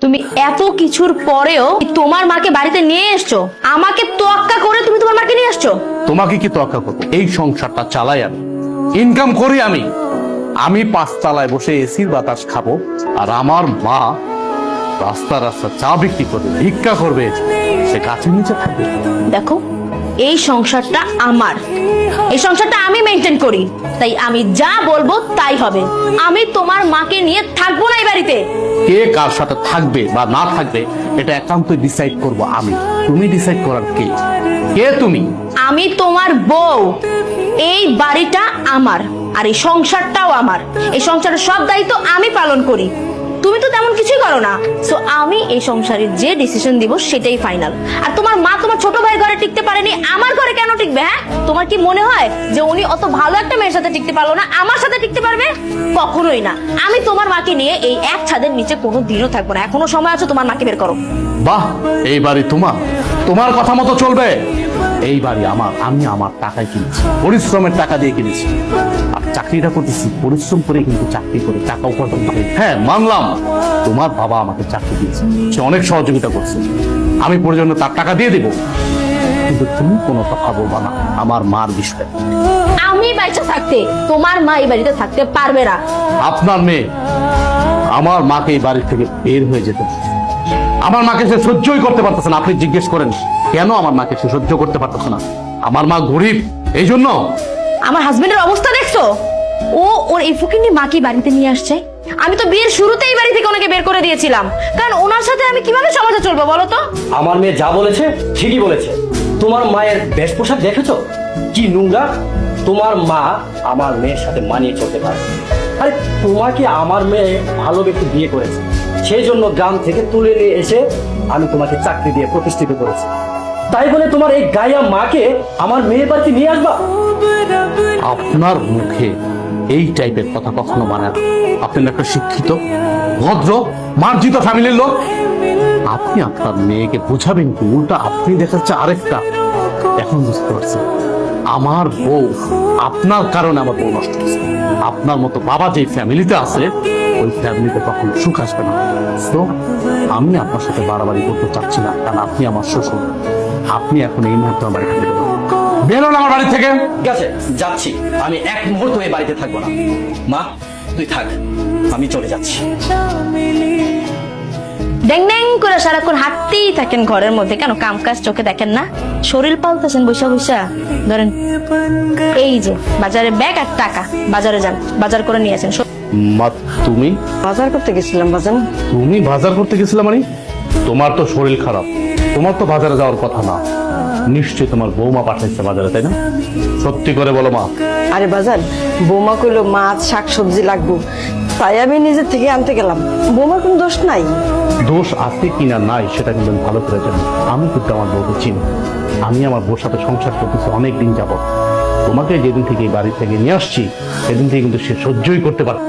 তুমি এত কিছুর পরেও তোমার মাকে বাড়িতে নিয়ে এসছো, আমাকে তোয়াক্কা করে তুমি তোমার মাকে নিয়ে আসছো। তোমাকে কি তোয়াক্কা করবো? এই সংসারটা চালাই আমি, ইনকাম করি আমি। আমি 5 তলায় বসে এসির বাতাস খাবো, আর আমার মা রাস্তা রাস্তা চা বিক্রি করবে, ভিক্ষা করবে, সে গাছের নিচে থাকবে। দেখো, এই সংসারটা আমার, এই সংসারটা আমি মেনটেন করি, তাই আমি যা বলবো তাই হবে। আমি তোমার মাকে নিয়ে থাকবো না এই বাড়িতে। কে কার সাথে থাকবে বা না থাকবে এটা একান্তই ডিসাইড করব আমি। তুমি ডিসাইড করার কে? কে তুমি? আমি তোমার বউ। এই বাড়িটা আমার, আর এই সংসারটাও আমার। এই সংসারের সব দায়িত্ব আমি পালন করি, তুমি তো তেমন কিছুই করো না। সো আমি এই সংসারে যে ডিসিশন দিব সেটাই ফাইনাল। আর তোমার মা তোমার ছোট ভাই ঘরে টিকতে পারেনি, আমার ঘরে কেন টিকবে? হ্যাঁ, তোমার কি মনে হয় যে উনি অত ভালো একটা মেয়ের সাথে টিকতে পারলো না, আমার সাথে টিকতে পারবে? কখনোই না। আমি তোমার মাকে নিয়ে এই এক ছাদের নিচে কোনো দিনও থাকবো না। এখনো সময় আছে, তোমার মাকে বের করো। বাহ, এই বাড়ি তোমার কথা মতো চলবে। এই বাড়ি আমার, আমি আমার টাকায় কিনেছি, পরিশ্রমের টাকা দিয়ে কিনেছি। আর চাকরিটা করতেছি পরিশ্রম করে, কিন্তু চাকরি করে টাকা উপার্জন করে। হ্যাঁ, মানলাম তোমার বাবা আমাকে চাকরি দিয়েছে, সে অনেক সহযোগিতা করছে, আমি প্রয়োজনে তার টাকা দিয়ে দেবো। কিন্তু তুমি কোনো কথা বলবা না আমার মার বিষয়ে। আমি বাইচা থাকতে তোমার মা এই বাড়িতে থাকতে পারবে না। আপনার মেয়ে আমার মাকে এই বাড়ি থেকে বের হয়ে যেতে, আমার মাকে সে সহ্যই করতে পারতেছে না। আপনি জিজ্ঞেস করেন কেন আমার মাকে সে সহ্য করতে পারতেছে না? আমার মা গরিব, এই জন্য। আমার হাজবেন্ডের অবস্থা দেখছো? ওর এই ফুকিনি মাকে বাড়িতে নিয়ে আসছে। আমি তো বিয়ের শুরুতেই বাড়ি থেকে ওনাকে বের করে দিয়েছিলাম, কারণ ওনার সাথে আমি কিভাবে সমাজে চলবো বলো তো? আমার মেয়ে যা বলেছে ঠিকই বলেছে। তোমার মায়ের বেশ পোশাক দেখেছো কি নোংরা? তোমার মা আমার মেয়ের সাথে মানিয়ে চলতে পারে। আরে তোমাকে আমার মেয়ে ভালো ব্যক্তি বিয়ে করেছে, সেই জন্য গ্রাম থেকে তুলে নিয়ে এসে আমি তোমাকে চাকরি দিয়ে প্রতিষ্ঠিত করেছি। তাই বলে তোমার এই গায়া মাকে আমার মেয়ের বাড়িতে নিয়ে আসবা? আপনার মুখে এই টাইপের কথা কখনো মানায় না। আপনি একটা শিক্ষিত, ভদ্র, মার্জিত ফ্যামিলির লোক। আপনি আপনার মেয়েকে বোঝাবেন কি? উল্টা আপনি দেখাচ্ছে আরেকটা। এখন বুঝতে পারছি আমার বউ, আপনার কারণে আমার বউ নষ্ট হচ্ছে। আপনার মতো বাবা যে ফ্যামিলিতে আছে, ওই ফ্যামিলিতে কখনো সুখ আসবে না। তো আমি আপনার সাথে বাড়াবাড়ি করতে চাচ্ছি না, কারণ আপনি আমার শ্বশুর। আপনি এখন এই মুহূর্তে আমার বাড়ি থেকে বেরোন, আমার বাড়ি থেকে। ঠিক আছে, যাচ্ছি। আমি এক মুহূর্ত এই বাড়িতে থাকবো না। মা তুই থাক, আমি চলে যাচ্ছি। ড্যাং ড্যাং করে সারাক্ষণ হাঁটতেই থাকেন ঘরের মধ্যে, কেন কাম কাজ চোখে দেখেন না? শরীর পাল্টাছেন বৈশা বৈশা। ধরেন এই যে বাজারে ব্যাগ আর টাকা, বাজারে যান, বাজার করে নিয়ে আসেন। মা তুমি বাজার করতে গেছিলাম বাজান। তুমি বাজার করতে গেছিলে মানে? তোমার তো শরীর খারাপ, তোমার তো বাজারে যাওয়ার কথা না। নিশ্চয়ই তোমার বৌমা পাঠাইছে বাজারে, তাই না? সত্যি করে বলো মা। আরে বাজান, বৌমা কইলো মাছ শাক সবজি লাগবো, তাই আমি নিজের থেকে আনতে গেলাম। বৌমার কোনো দোষ নাই। দোষ আছে কিনা নাই সেটা কিন্তু আমি ভালো করে জানি। আমি কিন্তু আমার বউকে চিনি, আমি আমার বউর সাথে সংসার করতেছি অনেক দিন যাবত। তোমাকে যেদিন থেকে এই বাড়ি থেকে নিয়ে আসছি সেদিন থেকে কিন্তু সে সহ্যই করতে পারে।